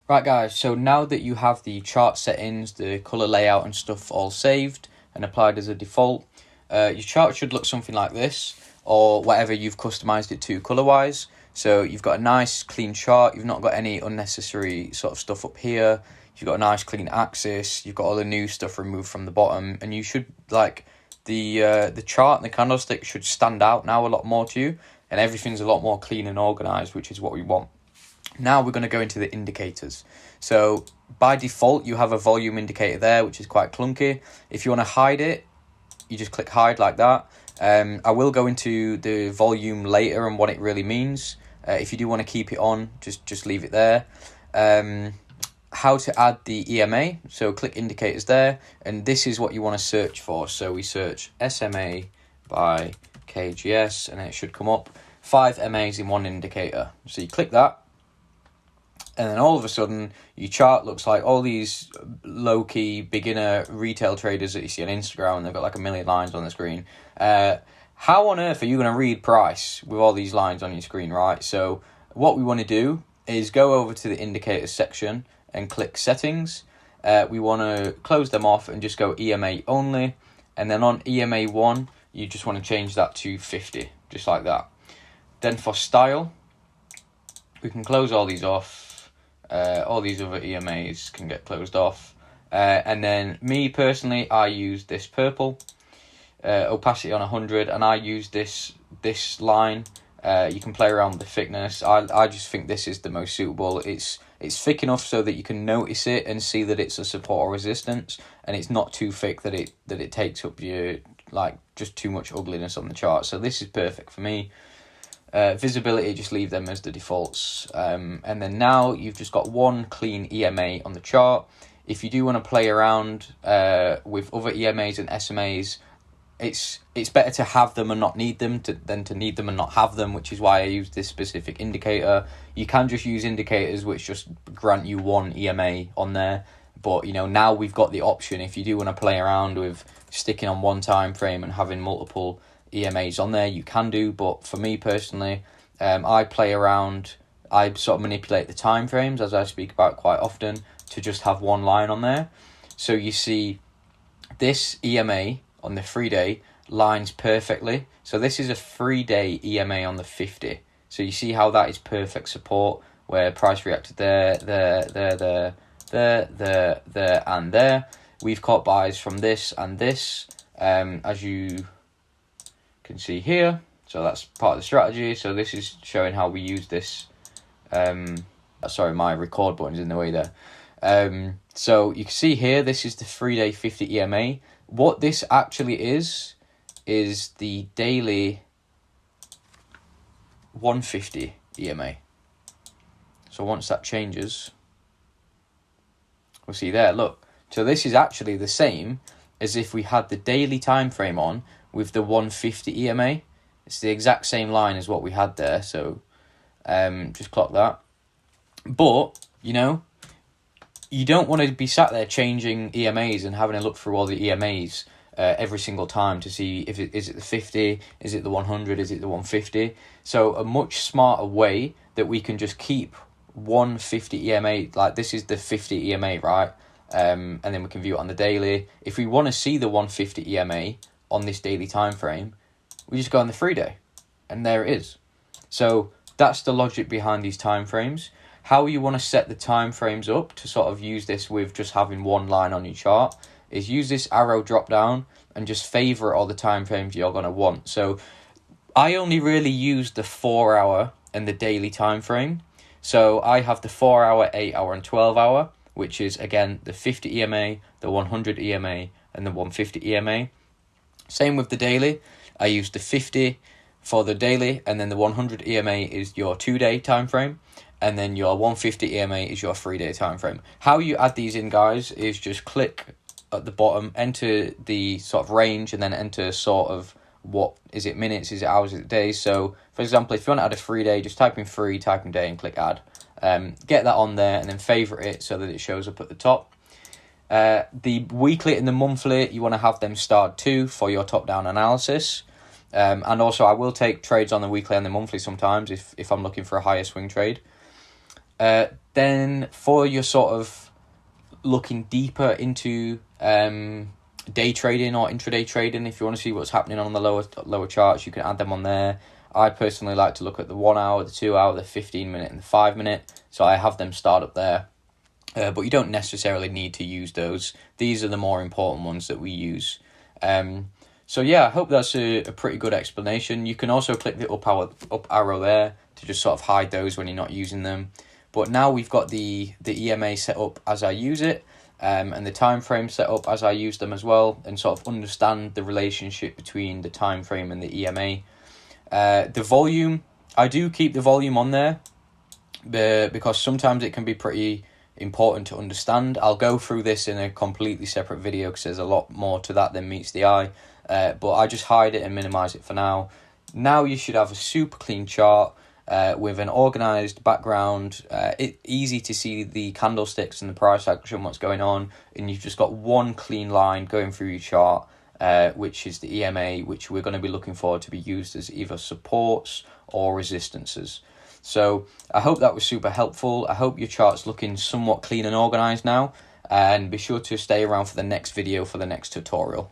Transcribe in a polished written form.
Right guys, so now that you have the chart settings, the color layout and stuff all saved and applied as a default, your chart should look something like this, or whatever you've customized it to color wise. So you've got a nice clean chart, you've not got any unnecessary sort of stuff up here, you've got a nice clean axis, you've got all the new stuff removed from the bottom, and you should, like, the chart and the candlestick should stand out now a lot more to you, and everything's a lot more clean and organized, which is what we want. Now we're going to go into the indicators. So by default, you have a volume indicator there, which is quite clunky. If you want to hide it, you just click hide like that. I will go into the volume later and what it really means. If you do want to keep it on, just leave it there. How to add the EMA. So click indicators there, and this is what you want to search for. So we search SMA by KGS, and it should come up 5 MAs in one indicator. So you click that, and then all of a sudden your chart looks like all these low-key beginner retail traders that you see on Instagram, and they've got like a million lines on the screen. How on earth are you going to read price with all these lines on your screen, right? So what we want to do is go over to the indicators section and click settings. We want to close them off and just go EMA only, and then on EMA 1 you just want to change that to 50, just like that. Then for style, we can close all these off. All these other EMAs can get closed off. And then me personally, I use this purple, opacity on 100, and I use this line. You can play around with the thickness. I just think this is the most suitable. It's thick enough so that you can notice it and see that it's a support or resistance, and it's not too thick that it takes up your, like, just too much ugliness on the chart. So this is perfect for me. Visibility, just leave them as the defaults. And then now you've just got one clean EMA on the chart. If you do want to play around with other EMAs and SMAs, it's better to have them and not need them than to need them and not have them, which is why I use this specific indicator. You can just use indicators which just grant you one EMA on there. But, you know, now we've got the option, if you do want to play around with sticking on one time frame and having multiple EMAs on there, you can do. But for me personally, I play around, I sort of manipulate the time frames, as I speak about quite often, to just have one line on there. So you see this EMA on the 3-day lines perfectly. So this is a 3-day EMA on the 50. So you see how that is perfect support, where price reacted there, and there. We've caught buys from this and this, as you can see here. So that's part of the strategy. So this is showing how we use this. Sorry, my record button's in the way there. So you can see here, this is the 3-day 50 EMA. What this actually is the daily 150 EMA. So once that changes, we'll see there, look. So this is actually the same as if we had the daily time frame on with the 150 EMA. It's the exact same line as what we had there. So just clock that. But, you know, you don't want to be sat there changing EMAs and having a look through all the EMAs every single time to see if is it the 50, is it the 100, is it the 150. So a much smarter way that we can just keep 150 EMA, like this is the 50 EMA, right? And then we can view it on the daily. If we want to see the 150 EMA on this daily time frame, we just go on the 3-day, and there it is. So that's the logic behind these time frames. How you want to set the time frames up to sort of use this with just having one line on your chart is use this arrow drop down and just favorite all the time frames you're going to want. So I only really use the 4-hour and the daily time frame. So I have the 4-hour, 8-hour, and 12-hour, which is, again, the 50 EMA, the 100 EMA, and the 150 EMA. Same with the daily. I use the 50 for the daily, and then the 100 EMA is your 2-day time frame, and then your 150 EMA is your 3-day time frame. How you add these in, guys, is just click at the bottom, enter the sort of range, and then enter sort of what is it, minutes, is it hours, is it days. So for example, if you want to add a 3-day, just type in 3, type in day, and click add. Get that on there and then favorite it so that it shows up at the top. The weekly and the monthly, you want to have them starred too for your top-down analysis. And also I will take trades on the weekly and the monthly sometimes if I'm looking for a higher swing trade. Then for your sort of looking deeper into day trading or intraday trading, if you want to see what's happening on the lower charts, you can add them on there. I personally like to look at the 1 hour, the 2 hour, the 15 minute and the 5 minute, so I have them start up there. But you don't necessarily need to use those. These are the more important ones that we use. So yeah, I hope that's a pretty good explanation. You can also click the up arrow there to just sort of hide those when you're not using them. But now we've got the EMA set up as I use it, and the time frame set up as I use them as well, and sort of understand the relationship between the time frame and the EMA. The volume, I do keep the volume on there because sometimes it can be pretty important to understand. I'll go through this in a completely separate video because there's a lot more to that than meets the eye, but I just hide it and minimize it for now. Now you should have a super clean chart with an organized background. It's easy to see the candlesticks and the price action, what's going on, and you've just got one clean line going through your chart, which is the EMA, which we're going to be looking for to be used as either supports or resistances. So I hope that was super helpful. I hope your chart's looking somewhat clean and organized now, and be sure to stay around for the next video for the next tutorial.